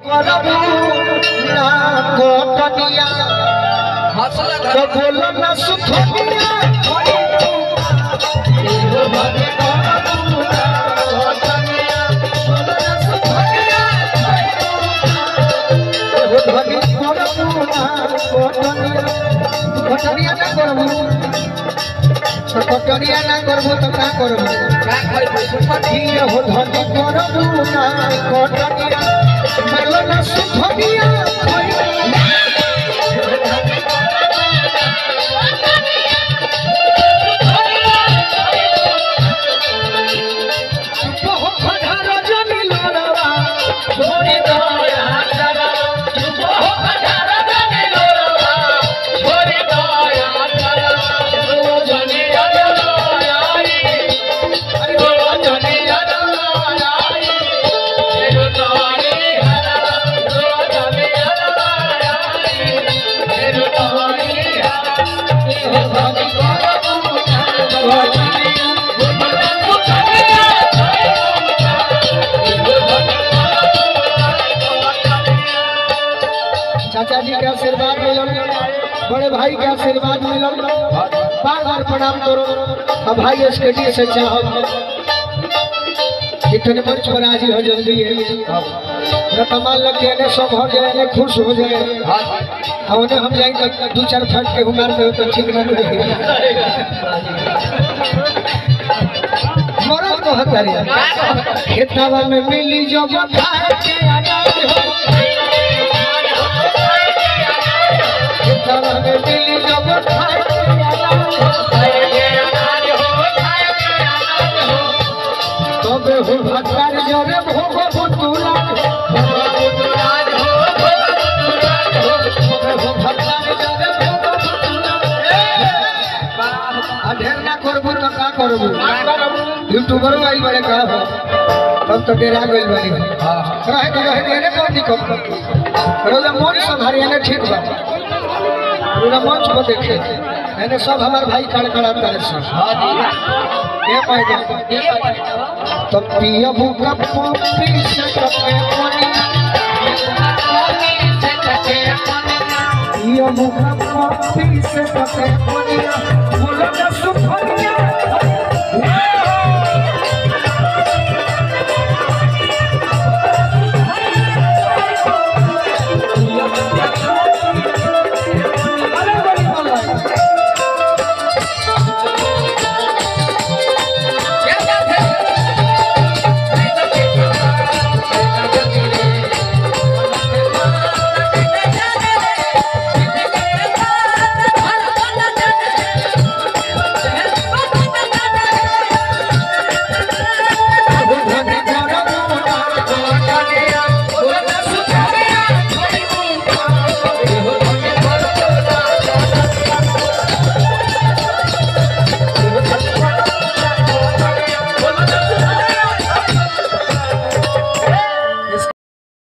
करबू ना कोटनिया तो बोलो ना सुखनिया कटनिया ना करबू तो का करबू ये हो धनी करबू ना कटनिया बोलो ना सुखनिया चाचा जी के आशीर्वाद मिलल, बड़े भाई के आशीर्वाद मिलल, बार बार प्रणाम करो। अब भाई एसकेडी से चाहो इतने मंच पर हाजिर हो जल्दी है रतमान लग के सब हो जाए खुश हो जाए उन्हें हम जाए तो दो चार फट के हुमार में तो ठीक नहीं रहेगा मरद को हतारी खेतवा में मिली जो खाए के अनाज हो खेतवा में मिली जो खाए के अनाज हो तबे हो भगवान जोरे भोग बुतुला ढेर ना करबू तो का करबू यूट्यूबर आई बड़े का हो तब तो डेरा गइल बानी रहे ने कोई दिक्कत रोजा मन सब हरियाणा ठीक बा रोजा मंच को देखे मैंने सब हमार भाई कड़कड़ा करे सब ये पाए तो पिया भूखा पपी से कपे कोनी पिया भूखा पपी से कपे कोनी बोलो ना सुखनी